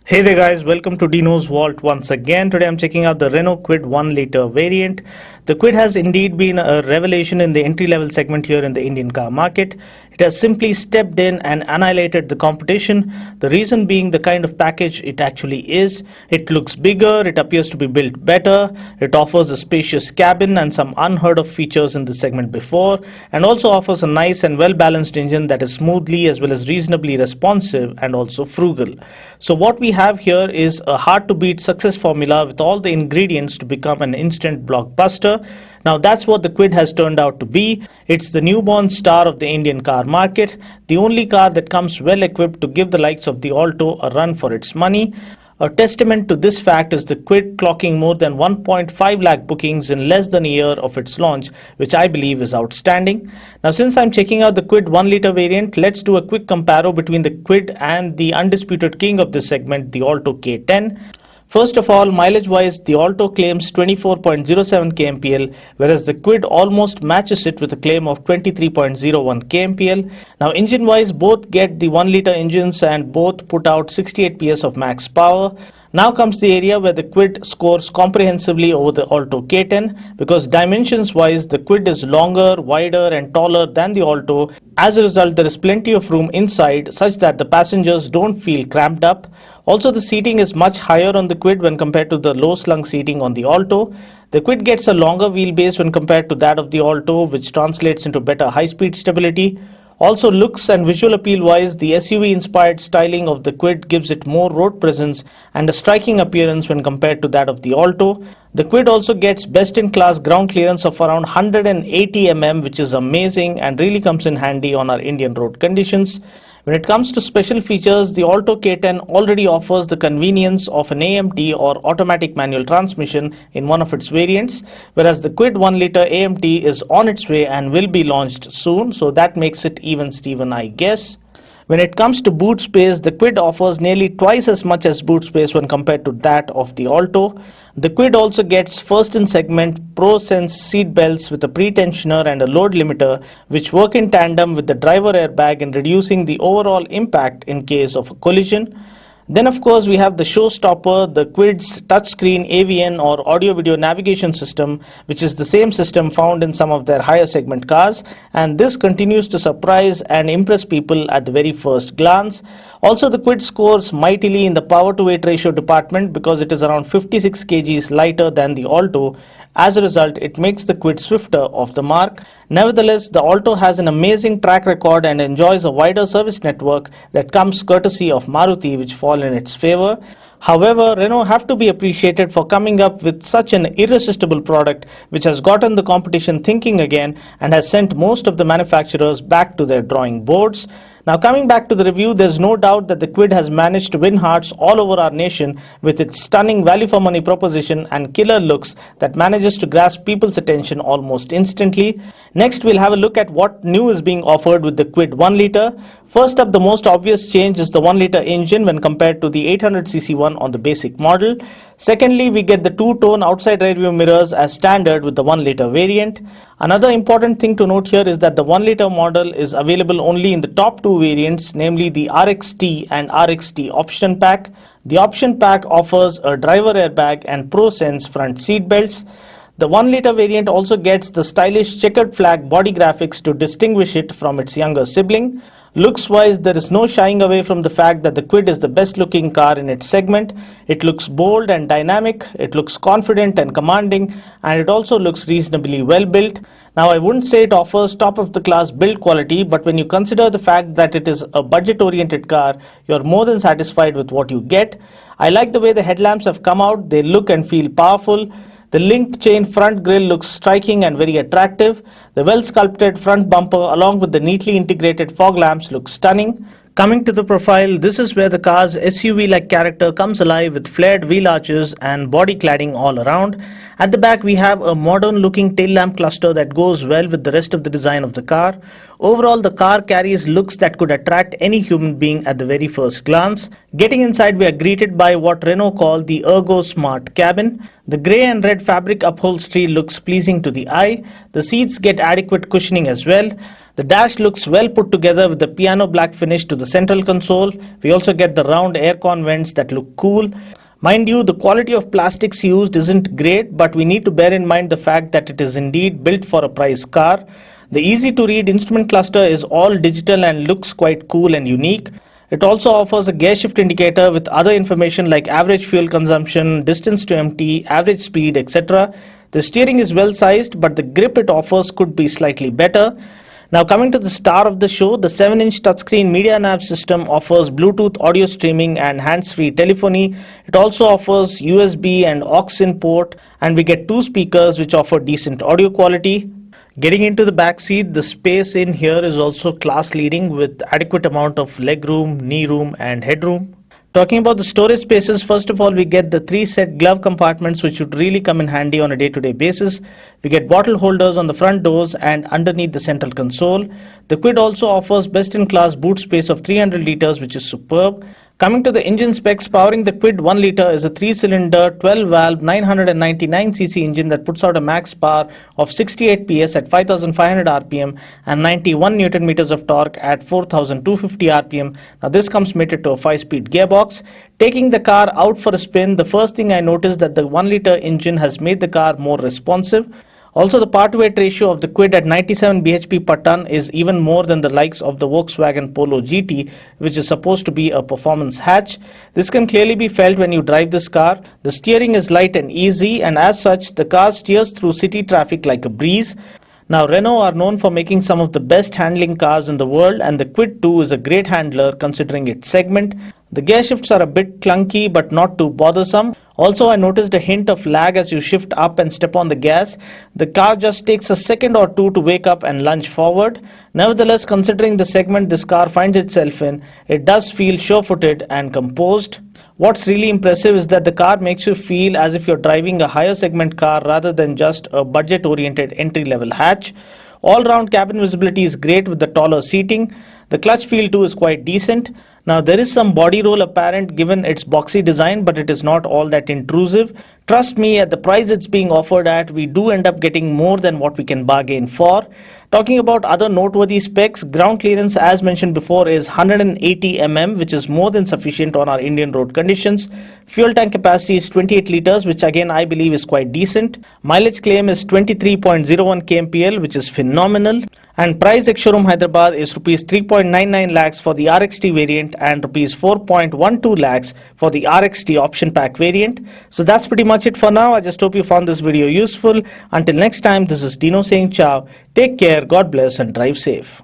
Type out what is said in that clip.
Hey there guys, welcome to Dinos Vault once again. Today I'm checking out the Renault Kwid 1 liter variant. The Kwid has indeed been a revelation in the entry-level segment here in the Indian car market. It has simply stepped in and annihilated the competition. The reason being the kind of package it actually is. It looks bigger, it appears to be built better, it offers a spacious cabin and some unheard of features in this segment before, and also offers a nice and well-balanced engine that is smoothly as well as reasonably responsive and also frugal. So what we have here is a hard-to-beat success formula with all the ingredients to become an instant blockbuster. Now that's what the Kwid has turned out to be. It's the newborn star of the Indian car market, the only car that comes well equipped to give the likes of the Alto a run for its money. A testament to this fact is the Kwid clocking more than 1.5 lakh bookings in less than a year of its launch, which I believe is outstanding. Now since I'm checking out the Kwid 1 liter variant, let's do a quick comparo between the Kwid and the undisputed king of this segment, the Alto K10. First of all, mileage-wise, the Alto claims 24.07 kmpl, whereas the Kwid almost matches it with a claim of 23.01 kmpl. Now, engine-wise, both get the 1-liter engines and both put out 68 PS of max power. Now comes the area where the Kwid scores comprehensively over the Alto K10, because dimensions-wise, the Kwid is longer, wider and taller than the Alto. As a result, there is plenty of room inside such that the passengers don't feel cramped up. Also, the seating is much higher on the Kwid when compared to the low-slung seating on the Alto. The Kwid gets a longer wheelbase when compared to that of the Alto, which translates into better high-speed stability. Also, looks and visual appeal wise, the SUV inspired styling of the Kwid gives it more road presence and a striking appearance when compared to that of the Alto. The Kwid also gets best in class ground clearance of around 180 mm, which is amazing and really comes in handy on our Indian road conditions. When it comes to special features, the Alto K10 already offers the convenience of an AMT or automatic manual transmission in one of its variants, whereas the Kwid 1 liter AMT is on its way and will be launched soon, so that makes it even Steven, I guess. When it comes to boot space, the Kwid offers nearly twice as much as boot space when compared to that of the Alto. The Kwid also gets first in segment ProSense seat belts with a pre-tensioner and a load limiter, which work in tandem with the driver airbag in reducing the overall impact in case of a collision. Then of course we have the showstopper, the Kwid's touchscreen AVN or audio video navigation system, which is the same system found in some of their higher segment cars, and this continues to surprise and impress people at the very first glance. Also, the Kwid scores mightily in the power to weight ratio department because it is around 56 kgs lighter than the Alto. As a result, it makes the Kwid swifter off the mark. Nevertheless, the Alto has an amazing track record and enjoys a wider service network that comes courtesy of Maruti, which fall in its favor. However, Renault have to be appreciated for coming up with such an irresistible product which has gotten the competition thinking again and has sent most of the manufacturers back to their drawing boards. Now coming back to the review, there's no doubt that the Kwid has managed to win hearts all over our nation with its stunning value for money proposition and killer looks that manages to grasp people's attention almost instantly. Next, we'll have a look at what new is being offered with the Kwid 1 liter. First up, the most obvious change is the 1 liter engine when compared to the 800cc one on the basic model. Secondly, we get the two-tone outside rear view mirrors as standard with the 1 liter variant. Another important thing to note here is that the 1 liter model is available only in the top two variants, namely the RXT and RXT option pack. The option pack offers a driver airbag and ProSense front seat belts. The 1 liter variant also gets the stylish checkered flag body graphics to distinguish it from its younger sibling. Looks wise, there is no shying away from the fact that the Kwid is the best looking car in its segment. It looks bold and dynamic, it looks confident and commanding, and it also looks reasonably well built. Now, I wouldn't say it offers top of the class build quality, but when you consider the fact that it is a budget oriented car, you're more than satisfied with what you get. I like the way the headlamps have come out, they look and feel powerful. The linked chain front grille looks striking and very attractive. The well-sculpted front bumper along with the neatly integrated fog lamps looks stunning. Coming to the profile, this is where the car's SUV-like character comes alive with flared wheel arches and body cladding all around. At the back, we have a modern-looking tail lamp cluster that goes well with the rest of the design of the car. Overall, the car carries looks that could attract any human being at the very first glance. Getting inside, we are greeted by what Renault call the Ergo Smart cabin. The grey and red fabric upholstery looks pleasing to the eye. The seats get adequate cushioning as well. The dash looks well put together with the piano black finish to the central console. We also get the round aircon vents that look cool. Mind you, the quality of plastics used isn't great, but we need to bear in mind the fact that it is indeed built for a price car. The easy to read instrument cluster is all digital and looks quite cool and unique. It also offers a gear shift indicator with other information like average fuel consumption, distance to empty, average speed, etc. The steering is well sized, but the grip it offers could be slightly better. Now coming to the star of the show, the 7-inch touchscreen media nav system offers Bluetooth audio streaming and hands-free telephony. It also offers USB and aux in port, and we get 2 speakers which offer decent audio quality. Getting into the back seat, the space in here is also class leading with adequate amount of leg room, knee room and headroom. Talking about the storage spaces, first of all we get the 3 set glove compartments which would really come in handy on a day-to-day basis. We get bottle holders on the front doors and underneath the central console. The Kwid also offers best-in-class boot space of 300 litres which is superb. Coming to the engine specs, powering the Kwid 1 litre is a 3-cylinder, 12-valve, 999cc engine that puts out a max power of 68 PS at 5500 RPM and 91 Newton meters of torque at 4250 RPM. Now this comes mated to a 5-speed gearbox. Taking the car out for a spin, the first thing I noticed that the 1 litre engine has made the car more responsive. Also, the power-to-weight ratio of the Kwid at 97 bhp per ton is even more than the likes of the Volkswagen Polo GT, which is supposed to be a performance hatch. This can clearly be felt when you drive this car. The steering is light and easy, and as such, the car steers through city traffic like a breeze. Now, Renault are known for making some of the best handling cars in the world, and the Kwid 2 is a great handler considering its segment. The gear shifts are a bit clunky but not too bothersome. Also, I noticed a hint of lag as you shift up and step on the gas. The car just takes a second or two to wake up and lunge forward. Nevertheless, considering the segment this car finds itself in, it does feel sure-footed and composed. What's really impressive is that the car makes you feel as if you're driving a higher segment car rather than just a budget-oriented entry-level hatch. All-round cabin visibility is great with the taller seating. The clutch feel too is quite decent. Now there is some body roll apparent given its boxy design, but it is not all that intrusive. Trust me, at the price it's being offered at, we do end up getting more than what we can bargain for. Talking about other noteworthy specs, ground clearance as mentioned before is 180 mm, which is more than sufficient on our Indian road conditions. Fuel tank capacity is 28 litres, which again I believe is quite decent. Mileage claim is 23.01 kmpl, which is phenomenal. And price ex showroom Hyderabad is rupees 3.99 lakhs for the RXT variant and rupees 4.12 lakhs for the RXT option pack variant. So that's pretty much it for now. I just hope you found this video useful. Until next time, this is Dino saying ciao. Take care, God bless and drive safe.